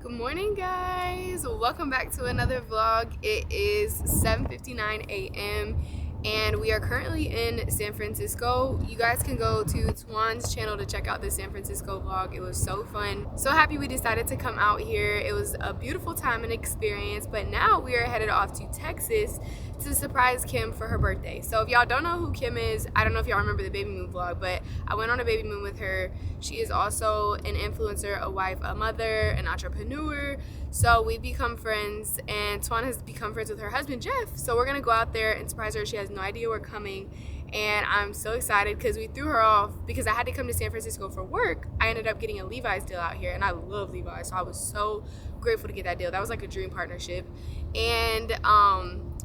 Good morning, guys. Welcome back to another vlog. It is 7:59 a.m. and we are currently in San Francisco. You guys can go to Twan's channel to check out the San Francisco vlog. It was so fun. So happy we decided to come out here. It was a beautiful time and experience, but now we are headed off to Texas to surprise Kim for her birthday. So if y'all don't know who Kim is, I don't know if y'all remember the baby moon vlog, but I went on a baby moon with her. She is also an influencer, a wife, a mother, an entrepreneur. So we become friends, and Twan has become friends with her husband Jeff. So we're gonna go out there and surprise her. She has no idea we're coming, and I'm so excited because we threw her off because I had to come to San Francisco for work. I ended up getting a Levi's deal out here, and I love Levi's, so I was so grateful to get that deal. That was like a dream partnership. And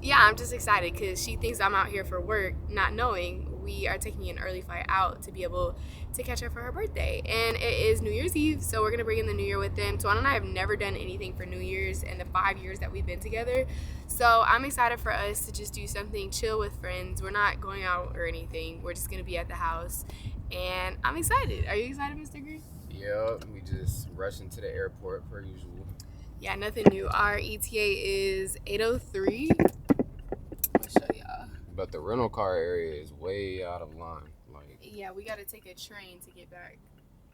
yeah, I'm just excited because she thinks I'm out here for work, not knowing we are taking an early flight out to be able to catch her for her birthday. And it is New Year's Eve, so we're gonna bring in the new year with them. Tuan and I have never done anything for New Year's in the 5 years that we've been together, so I'm excited for us to just do something chill with friends. We're not going out or anything, we're just gonna be at the house, and I'm excited. Are you excited, Mr. Green? Yeah, we just rushing to the airport per usual. Yeah, nothing new. Our ETA is 8:03. I'll show y'all. But the rental car area is way out of line. Like, yeah, we gotta take a train to get back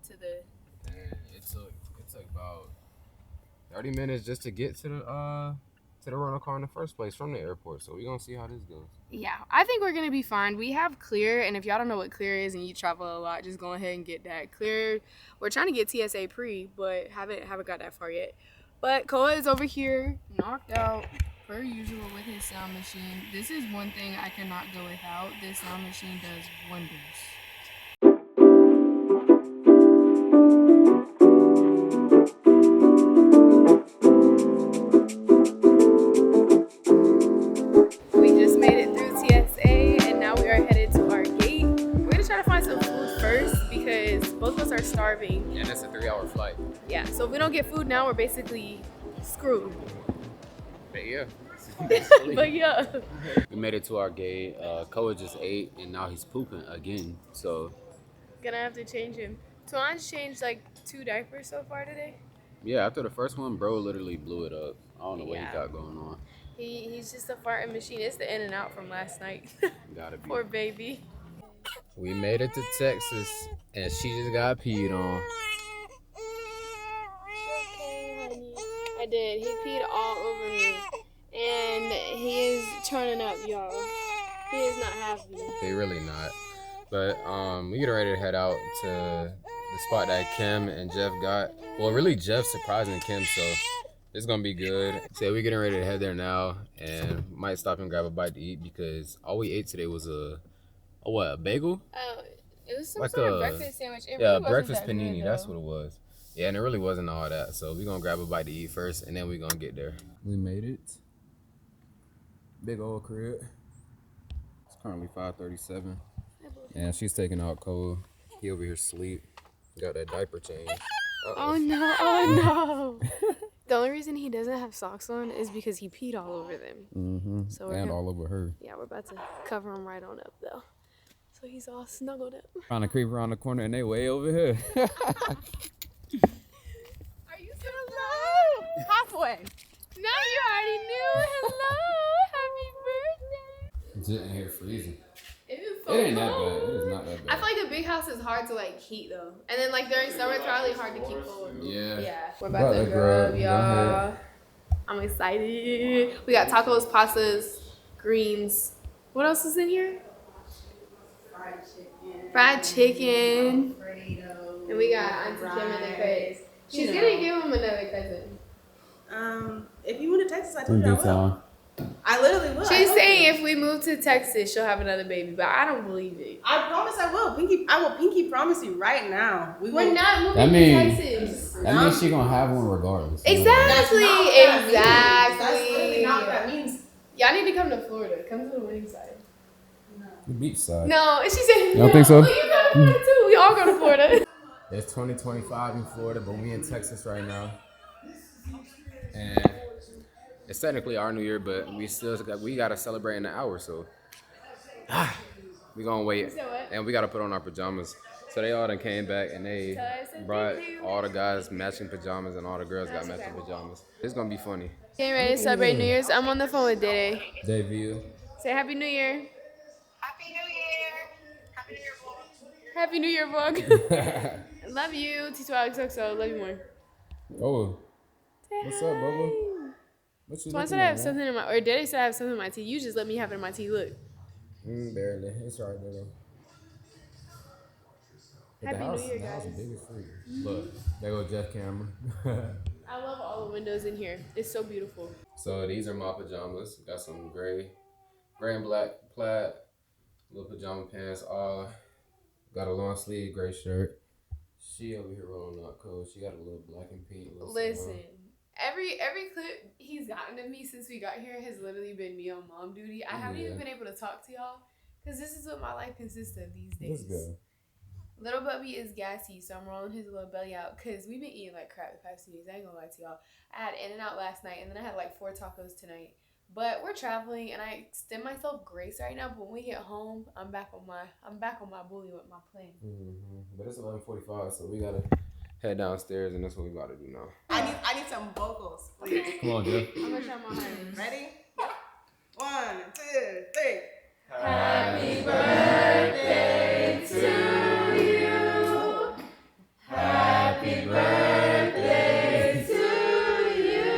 to the. and it took about 30 minutes just to get to the rental car in the first place from the airport. So we're gonna see how this goes. Yeah, I think we're gonna be fine. We have Clear, and if y'all don't know what Clear is and you travel a lot, just go ahead and get that. Clear, we're trying to get TSA pre, but haven't got that far yet. But Koa is over here, knocked out, per usual, with his sound machine. This is one thing I cannot go without. This sound machine does wonders. We just made it through TSA, and now we are headed to our gate. We're gonna try to find some food first because both of us are starving. And it's a 3-hour flight. Yeah, so if we don't get food now, we're basically screwed. But yeah. But yeah. We made it to our gate. Koa just ate and now he's pooping again. So Gonna have to change him. Tuan's changed like 2 diapers so far today. yeah, after the first one, bro literally blew it up. I don't know what Yeah. he got going on. He's just a farting machine. It's the in and out from last night. Gotta be. Poor baby. We made it to Texas and she just got peed on. Okay, honey. I did. He peed all over me. And he is turning up, y'all. He is not happy. They really not. But we getting ready to head out to the spot that Kim and Jeff got. Well, really Jeff surprising Kim, so it's gonna be good. So we getting ready to head there now and might stop and grab a bite to eat because all we ate today was a bagel? Oh, it was some Like sort of a- breakfast sandwich. It Yeah, really wasn't breakfast that good, panini, though. that's what it was. Yeah, and it really wasn't all that. So we're gonna grab a bite to eat first and then we're gonna get there. We made it. Big old crib. It's currently 5:37. And she's taking out Cole. He over here asleep. Got that diaper change. Oh no, oh no. The only reason he doesn't have socks on is because he peed all over them. Mm-hmm. So we're And gonna- all over her. Yeah, we're about to cover him right on up though. So he's all snuggled up. Trying to creep around the corner and they way over here. Are you so low? Halfway. No, you already knew. Hello, happy birthday. Sitting here freezing. It is so It ain't that cold. bad. It is not that I bad. feel like a big house is hard to like heat though, and then like during summer it's probably hard to keep cold. Yeah. Yeah, we're about to grub, Go y'all. ahead. I'm excited. We got tacos, pastas, greens. What else is in here? Fried chicken. And we got Auntie Kim and the Craze. She's gonna give him another cousin. If you went to Texas, I told you I will. I literally will. She's saying if we move to Texas, she'll have another baby, but I don't believe it. I promise I will. I will pinky promise you right now. We're not moving That to means- Texas. That means she gonna have one regardless. Exactly, That's literally exactly. not what that means. Y'all need to come to Florida. Come to the winning side. The beach side. No, and she said, You don't think so? Well, you go to Florida too. We all go to Florida. It's 2025 in Florida, but we in Texas right now. And it's technically our new year, but we gotta celebrate in an hour, so we gonna wait. said what? And we gotta put on our pajamas. So they all done came back and they brought all the guys matching pajamas and all the girls got matching pajamas. It's gonna be funny. Getting ready to celebrate New Year's. I'm on the phone with Dede. Debut. Say Happy New Year. Happy New Year! Happy New Year, vlog. Happy New Year, vlog. Love you. T2XOXO. Love you more. Oh, what's up, Bubba? What you So I said I have something in my, or Dede said I have something in my tea. You just let me have it in my tea. Look. Barely. It's right there though. Happy New Year, guys. The biggest fruit. Look, there go Jeff Cameron. I love all the windows in here. It's so beautiful. So these are my pajamas. Got some gray and black plaid, little pajama pants. Got a long sleeve gray shirt. She over here rolling up cold. She got a little black and pink. Listen, every clip he's gotten of me since we got here has literally been me on mom duty. I haven't even been able to talk to y'all because this is what my life consists of these days. Let's go. Little Bubby is gassy, so I'm rolling his little belly out because we've been eating like crap the past 2 days. I ain't gonna lie to y'all. I had In-N-Out last night, and then I had like 4 tacos tonight. But we're traveling, and I extend myself grace right now. But when we get home, I'm back on my bully with my plan. But it's 11:45, so we gotta head downstairs, and that's what we about to do now. I need some vocals, please. Come on, Jeff. I'm gonna try my hardest. Ready? 1, 2, 3. Happy birthday to you. Happy birthday to you.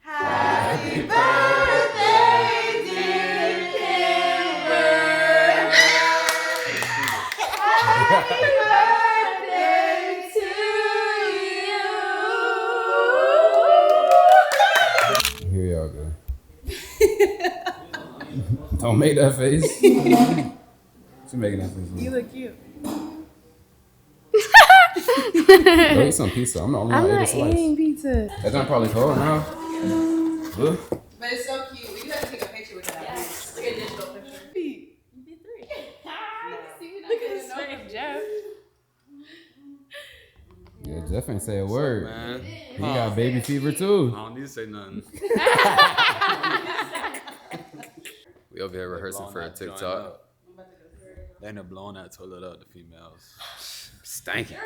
Happy birthday, dear Kimber. Happy birthday to you. Here y'all go. Don't make that face. She making that face. You look cute. Go eat some pizza. I'm the only one that ate a slice. eating pizza. That's not probably cold now. Look. But it's so cute. We gotta take a picture with that. Yes. Like a digital picture. Be 3. Look at his face, Jeff. Yeah, Jeff ain't say a word. Man. He got baby fever too. I don't need to say nothing. We over here rehearsing for a TikTok. They end up blowing that toilet up, the females. Stankin'.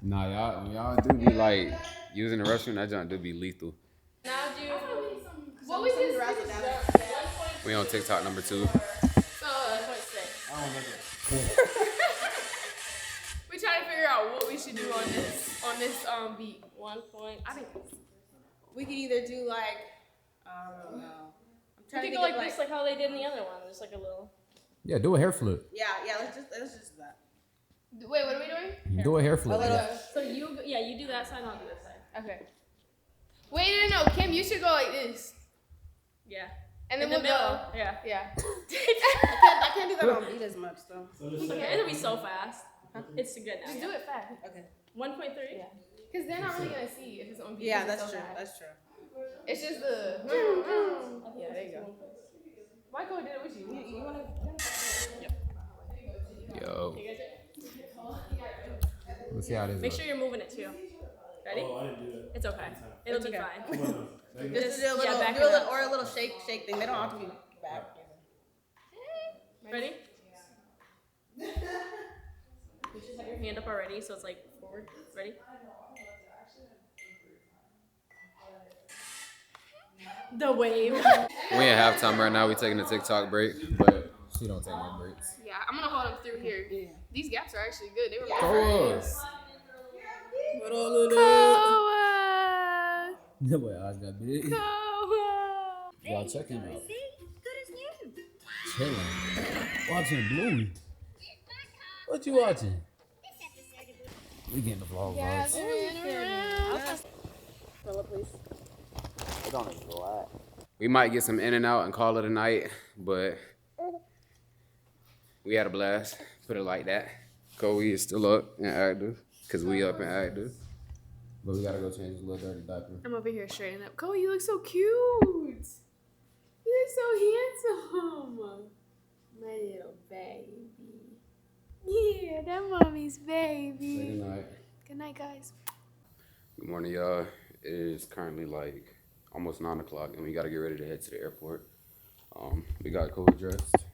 Nah, y'all, when y'all do be like using the restroom, that junk do be lethal. Now do what we just We on TikTok number 2. we try to figure out what we should do on this beat. 1 point. I think We could either do like, I don't know. I'm trying We to could think go of like this, like how they did in the other one. Just like a little. Yeah, do a hair flip. Yeah, let's just do that. Wait, what are we doing? Do a hair flip. So you do that side, I'll do this side. Okay. Wait, no, Kim, you should go like this, Yeah. and then In the we'll middle. go. Yeah. Yeah. I can't do that on beat as much though. Okay, it'll be so fast. It's good now. Just do it fast. Okay. 1.3. Yeah. Because they're not really gonna see if it's on beat. Yeah, because that's it's so true. fast. That's true. It's just the. Yeah, there you go. Michael did it with you. You wanna? Yo. Let's see how this Make goes. sure you're moving it too. Ready? Oh, I didn't do that. It's okay. It'll be okay. fine. Just do a little, back do it a little, up. or a little shake thing. They don't have to be back. Ready? You should have your hand up already, so it's like forward. Ready? The wave. We in halftime right now. We taking a TikTok break, but she don't take no breaks. Yeah, I'm gonna hold them through here. Yeah. These gaps are actually good. They were Koa. Koa. That boy eyes got big. Koa. Y'all check him out. Chilling. Watching Bluey. What you watching? We getting the vlog vibes. We might get some In-N-Out and call it a night, but we had a blast. Put it like that. Kobe is still up and active, because we up and active. But we gotta go change his little dirty diaper. I'm over here straightening up. Koa, you look so cute. You look so handsome. My little baby. Yeah, that mommy's baby. Say good night. Good night, guys. Good morning, y'all. It is currently like almost 9 o'clock, and we gotta get ready to head to the airport. We got Kobe dressed.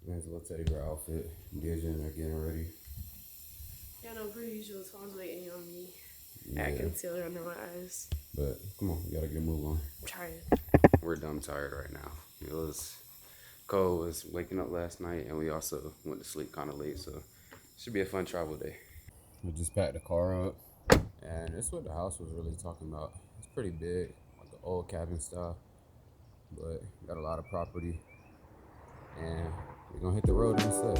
There's a little teddy bear outfit. DeAsia and they're getting ready. Yeah, no, per usual, Tom's waiting on me. Yeah. Add concealer under my eyes. But come on, we gotta get a move on. I'm trying. We're dumb tired right now. Cole was waking up last night, and we also went to sleep kind of late, so it should be a fun travel day. We just packed the car up, and this is what the house was really talking about. It's pretty big, like the old cabin style, but got a lot of property, and we're gonna hit the road instead.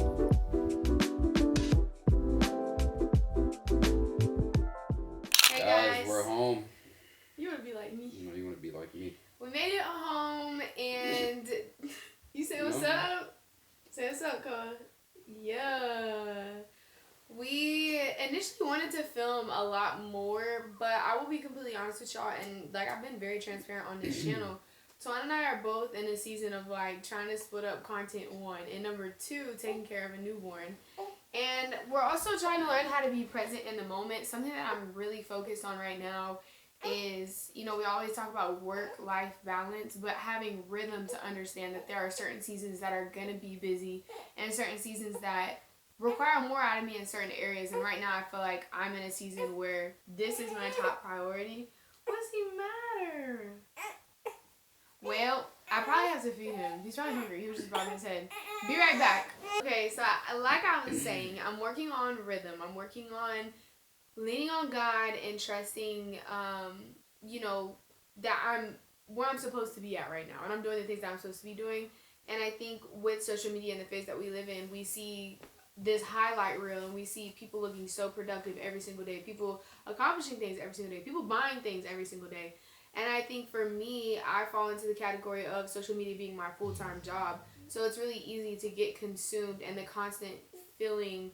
Hey guys, We're home. You want to be like me? You know, you want to be like me. we made it home, and you say what's up? Say what's up, Koa. Yeah. We initially wanted to film a lot more, but I will be completely honest with y'all, and like I've been very transparent on this channel. Twan and I are both in a season of like trying to split up content, one, and number two, taking care of a newborn. And we're also trying to learn how to be present in the moment. Something that I'm really focused on right now is, you know, we always talk about work-life balance, but having rhythm to understand that there are certain seasons that are going to be busy and certain seasons that require more out of me in certain areas. And right now I feel like I'm in a season where this is my top priority. What's the matter? Well, I probably have to feed him. He's probably hungry. He was just bobbing his head. Be right back. Okay, so like I was saying, I'm working on rhythm. I'm working on leaning on God and trusting, you know, that I'm where I'm supposed to be at right now. And I'm doing the things that I'm supposed to be doing. And I think with social media and the phase that we live in, we see this highlight reel and we see people looking so productive every single day. People accomplishing things every single day. People buying things every single day. And I think for me, I fall into the category of social media being my full-time job. So it's really easy to get consumed and the constant feeling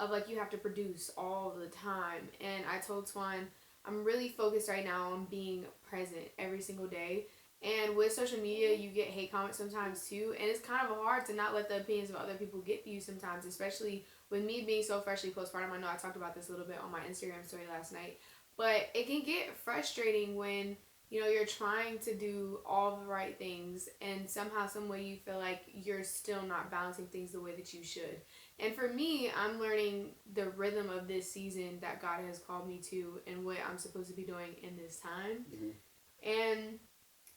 of like you have to produce all the time. And I told Twan, I'm really focused right now on being present every single day. And with social media, you get hate comments sometimes too. And it's kind of hard to not let the opinions of other people get to you sometimes, especially with me being so freshly postpartum. I know I talked about this a little bit on my Instagram story last night. But it can get frustrating when, you know, you're trying to do all the right things and somehow, some way you feel like you're still not balancing things the way that you should. And for me, I'm learning the rhythm of this season that God has called me to and what I'm supposed to be doing in this time. Mm-hmm. And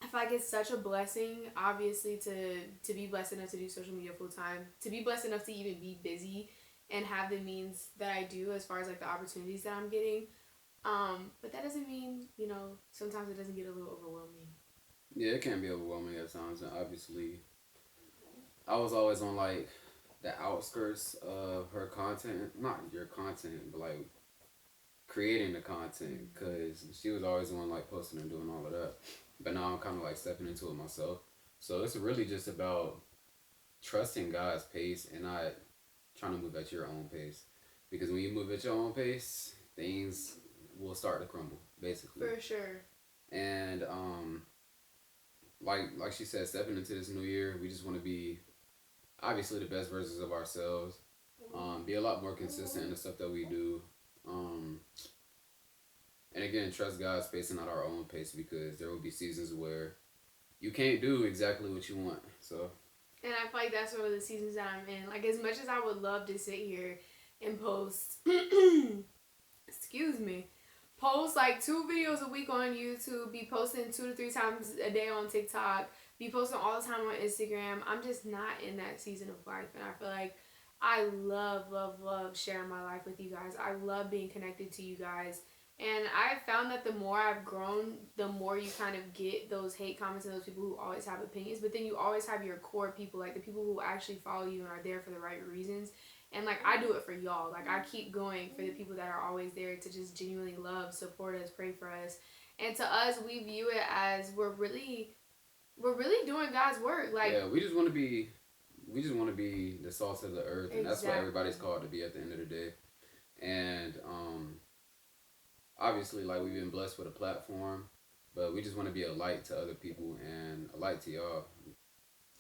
I feel like it's such a blessing, obviously, to be blessed enough to do social media full time, to be blessed enough to even be busy and have the means that I do as far as like the opportunities that I'm getting. But that doesn't mean, you know, sometimes it doesn't get a little overwhelming. Yeah, it can be overwhelming at times, and obviously, I was always on like the outskirts of her content, not your content, but like creating the content, because she was always the one like posting and doing all of that. But now I'm kind of like stepping into it myself. So it's really just about trusting God's pace and not trying to move at your own pace, because when you move at your own pace, things will start to crumble, basically. For sure. And like she said, stepping into this new year, we just want to be obviously the best versions of ourselves. Be a lot more consistent in the stuff that we do. And again, trust God's pace and not our own pace, because there will be seasons where you can't do exactly what you want. So. And I feel like that's one of the seasons that I'm in. Like, as much as I would love to sit here and post, excuse me, post like 2 videos a week on YouTube, be posting 2 to 3 times a day on TikTok, be posting all the time on Instagram. I'm just not in that season of life. And I feel like I love, love, love sharing my life with you guys. I love being connected to you guys. And I've found that the more I've grown, the more you kind of get those hate comments and those people who always have opinions. But then you always have your core people, like the people who actually follow you and are there for the right reasons. And like I do it for y'all. Like I keep going for the people that are always there to just genuinely love, support us, pray for us. And to us, we view it as we're really doing God's work. Like, yeah, we just want to be the salt of the earth, and that's what everybody's called to be at the end of the day. And obviously, like, we've been blessed with a platform, but we just want to be a light to other people and a light to y'all.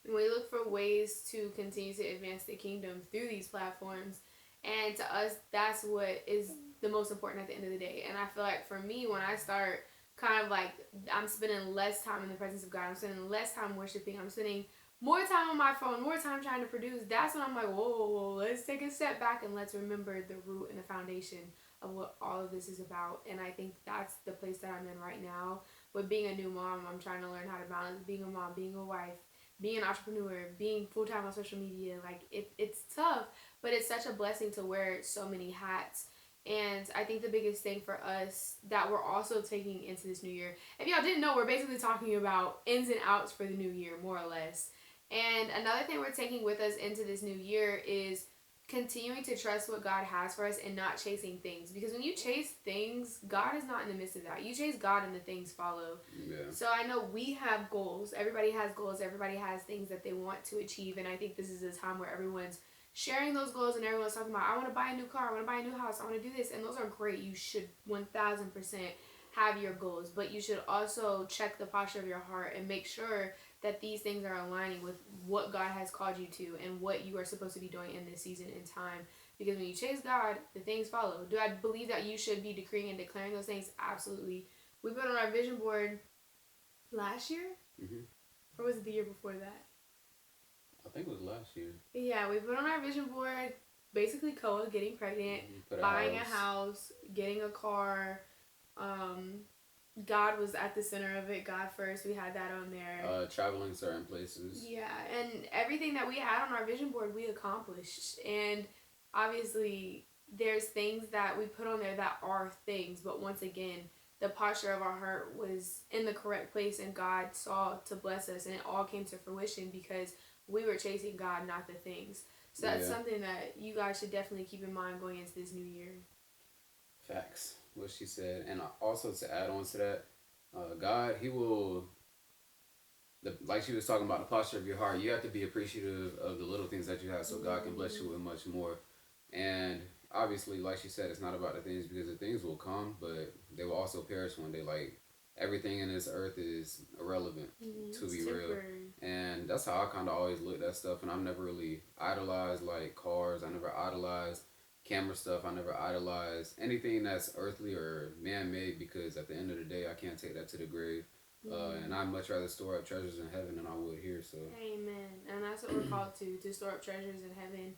And we look for ways to continue to advance the kingdom through these platforms. And to us, that's what is the most important at the end of the day. And I feel like for me, when I start kind of like, I'm spending less time in the presence of God, I'm spending less time worshiping, I'm spending more time on my phone, more time trying to produce, that's when I'm like, whoa, let's take a step back and let's remember the root and the foundation of what all of this is about. And I think that's the place that I'm in right now. With being a new mom, I'm trying to learn how to balance being a mom, being a wife, being an entrepreneur, being full-time on social media. Like, it's tough, but it's such a blessing to wear so many hats. And I think the biggest thing for us that we're also taking into this new year, if y'all didn't know, we're basically talking about ins and outs for the new year, more or less. And another thing we're taking with us into this new year is continuing to trust what God has for us and not chasing things. Because when you chase things, God is not in the midst of that. You chase God and the things follow. Yeah. So I know we have goals. Everybody has goals. Everybody has things that they want to achieve. And I think this is a time where everyone's sharing those goals and everyone's talking about, I want to buy a new car. I want to buy a new house. I want to do this. And those are great. You should 1000% have your goals. But you should also check the posture of your heart and make sure that these things are aligning with what God has called you to and what you are supposed to be doing in this season and time. Because when you chase God, the things follow. Do I believe that you should be decreeing and declaring those things? Absolutely. We put on our vision board last year? Or was it the year before that? I think it was last year. Yeah, we put on our vision board basically Koa getting pregnant, buying a house, getting a car. God was at the center of it. God first. We had that on there. Traveling certain places. Yeah, and everything that we had on our vision board, we accomplished. And obviously, there's things that we put on there that are things. But once again, the posture of our heart was in the correct place, and God saw to bless us, and it all came to fruition because we were chasing God, not the things. So that's something that you guys should definitely keep in mind going into this new year. Facts. What she said. And also to add on to that, God, he will, like she was talking about, the posture of your heart, you have to be appreciative of the little things that you have so God can bless you with much more. And obviously, like she said, it's not about the things, because the things will come, but they will also perish one day. Like, everything in this earth is irrelevant, to be real. And that's how I kind of always looked at stuff. And I've never really idolized, like, cars. I never idolized camera stuff. I never idolized anything that's earthly or man-made, because at the end of the day, I can't take that to the grave. And I'd much rather store up treasures in heaven than I would here. So amen. And that's what we're called to store up treasures in heaven.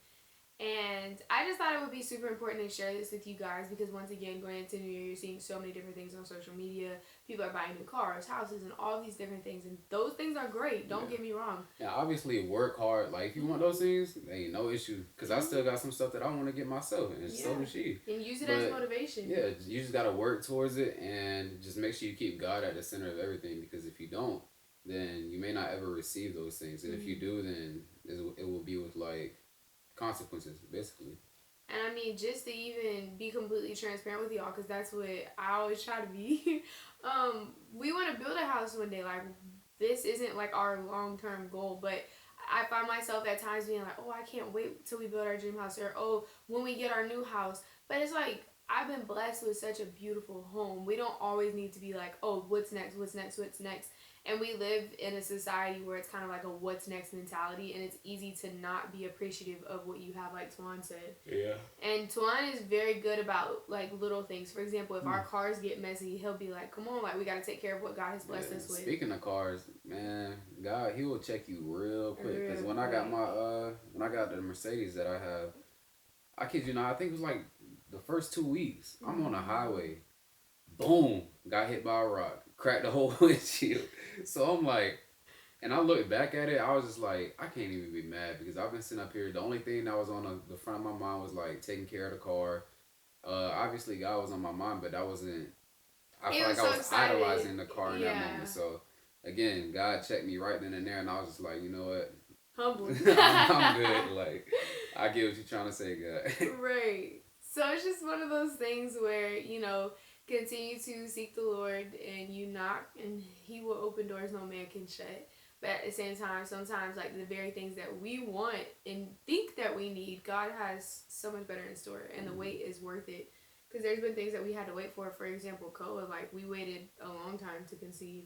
And I just thought it would be super important to share this with you guys, because once again, going into New Year, you're seeing so many different things on social media. People are buying new cars, houses, and all these different things. And those things are great. Don't get me wrong. Yeah, obviously work hard. Like, if you want those things, ain't no issue. Because I still got some stuff that I want to get myself, and so does she. And use it as motivation. Yeah, you just got to work towards it, and just make sure you keep God at the center of everything. Because if you don't, then you may not ever receive those things. And if you do, then it will be with, like, consequences, basically. And I mean, just to even be completely transparent with y'all, because that's what I always try to be. We want to build a house one day. Like, this isn't like our long-term goal, but I find myself at times being like, oh, I can't wait till we build our dream house, or oh, when we get our new house. But it's like, I've been blessed with such a beautiful home. We don't always need to be like, oh, what's next, what's next, what's next. And we live in a society where it's kind of like a what's next mentality, and it's easy to not be appreciative of what you have, like Tuan said. Yeah. And Tuan is very good about, like, little things. For example, if our cars get messy, he'll be like, come on, like, we got to take care of what God has blessed us with. Speaking of cars, man, God, he will check you real quick. Because when I got when I got the Mercedes that I have, I kid you not, I think it was like the first 2 weeks, I'm on a highway. Boom, got hit by a rock, cracked the whole windshield. So I'm like, and I looked back at it, I was just like, I can't even be mad, because I've been sitting up here. The only thing that was on the front of my mind was like taking care of the car. Obviously God was on my mind, but that wasn't, I felt like I was idolizing the car in that moment. So again, God checked me right then and there, and I was just like, you know what? Humble. I'm good. Like, I get what you're trying to say, God. Right. So it's just one of those things where, you know, continue to seek the Lord, and you knock, and he will open doors no man can shut. But at the same time, sometimes, like, the very things that we want and think that we need, God has so much better in store, and the wait is worth it. Because there's been things that we had to wait for. For example, Koa, like, we waited a long time to conceive,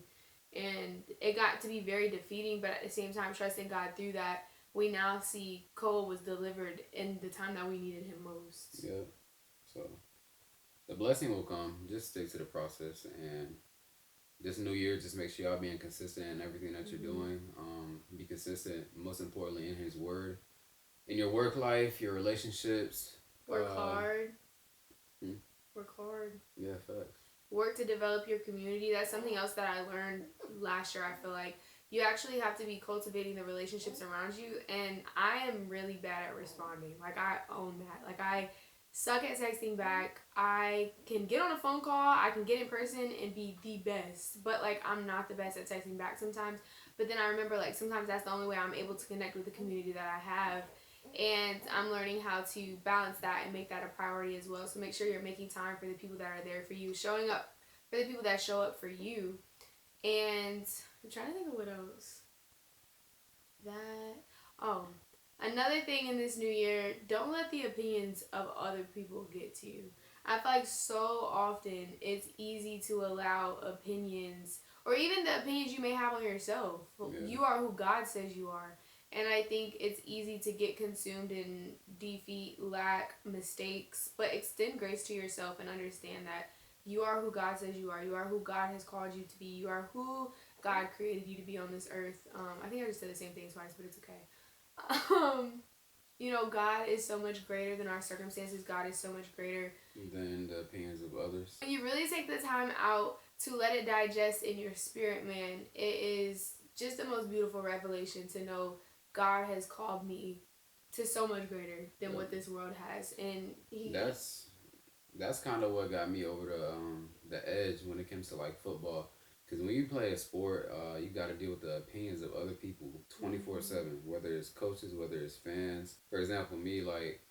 and it got to be very defeating. But at the same time, trusting God through that, we now see Koa was delivered in the time that we needed him most. Yeah. So the blessing will come. Just stick to the process, and this new year, just make sure y'all being consistent in everything that you're doing. Be consistent, most importantly, in His Word, in your work life, your relationships. Work hard. Hmm? Work hard. Yeah, facts. Work to develop your community. That's something else that I learned last year. I feel like you actually have to be cultivating the relationships around you, and I am really bad at responding. Like, I own that. Like, I suck at texting back. I can get on a phone call, I can get in person and be the best, but like, I'm not the best at texting back sometimes. But then I remember, like, sometimes that's the only way I'm able to connect with the community that I have, and I'm learning how to balance that and make that a priority as well. So make sure you're making time for the people that are there for you, showing up for the people that show up for you. And I'm trying to think of what else. Another thing in this new year, don't let the opinions of other people get to you. I feel like so often it's easy to allow opinions, or even the opinions you may have on yourself. Yeah. You are who God says you are. And I think it's easy to get consumed in defeat, lack, mistakes, but extend grace to yourself and understand that you are who God says you are. You are who God has called you to be. You are who God created you to be on this earth. I think I just said the same thing twice, but it's okay. You know, God is so much greater than our circumstances. God is so much greater Than the opinions of others. when you really take the time out to let it digest in your spirit, man. It is just the most beautiful revelation to know God has called me to so much greater than what this world has, and that's kind of what got me over the edge when it comes to like football. Because when you play a sport, you got to deal with the opinions of other people 24/7, whether it's coaches, whether it's fans. For example, me, like,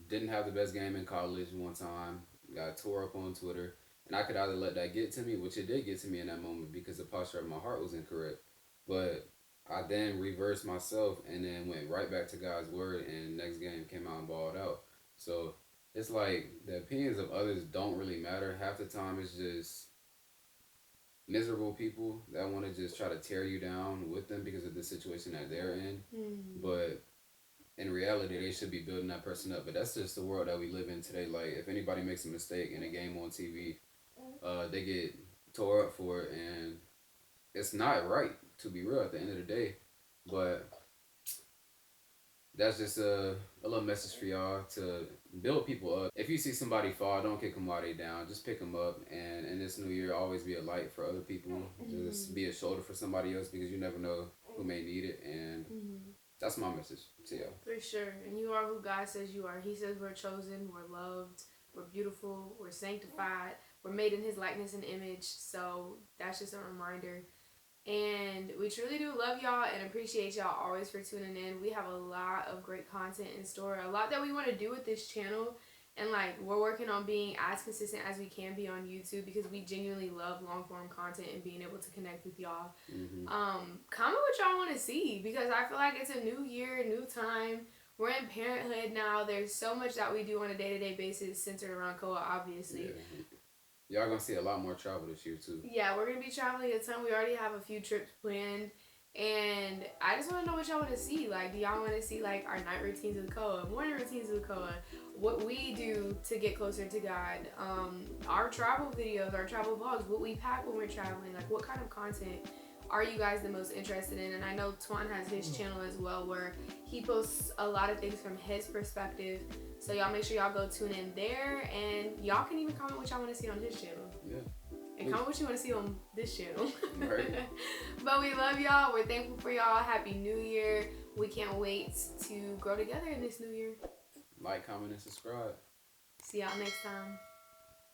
didn't have the best game in college one time, got tore up on Twitter, and I could either let that get to me, which it did get to me in that moment because the posture of my heart was incorrect. But I then reversed myself and then went right back to God's word, and next game came out and balled out. So it's like the opinions of others don't really matter. Half the time it's just miserable people that want to just try to tear you down with them because of the situation that they're in. But in reality, they should be building that person up. But that's just the world that we live in today. Like, if anybody makes a mistake in a game on TV, they get tore up for it, and it's not right, to be real, at the end of the day. But that's just a little message for y'all to build people up. If you see somebody fall, don't kick them while they down. Just pick them up, and in this new year, always be a light for other people. Just be a shoulder for somebody else, because you never know who may need it. And that's my message to y'all. For sure. And you are who God says you are. He says we're chosen, we're loved, we're beautiful, we're sanctified, we're made in His likeness and image. So that's just a reminder. And we truly do love y'all and appreciate y'all always for tuning in. We have a lot of great content in store, a lot that we want to do with this channel. And like, we're working on being as consistent as we can be on YouTube, because we genuinely love long form content and being able to connect with y'all. Comment what y'all want to see, because I feel like it's a new year, new time. We're in parenthood now. There's so much that we do on a day-to-day basis centered around Koa, obviously. Yeah. Y'all gonna see a lot more travel this year too. Yeah, we're gonna be traveling a ton. We already have a few trips planned. And I just want to know what y'all want to see. Like, do y'all want to see like our night routines with Koa, morning routines with Koa, what we do to get closer to God, our travel videos, our travel vlogs, what we pack when we're traveling, like what kind of content are you guys the most interested in? And I know Twan has his channel as well, where he posts a lot of things from his perspective. So y'all make sure y'all go tune in there, and y'all can even comment what y'all want to see on his channel. Yeah. And comment what you want to see on this channel. Right. But we love y'all. We're thankful for y'all. Happy New Year. We can't wait to grow together in this new year. Like, comment, and subscribe. See y'all next time.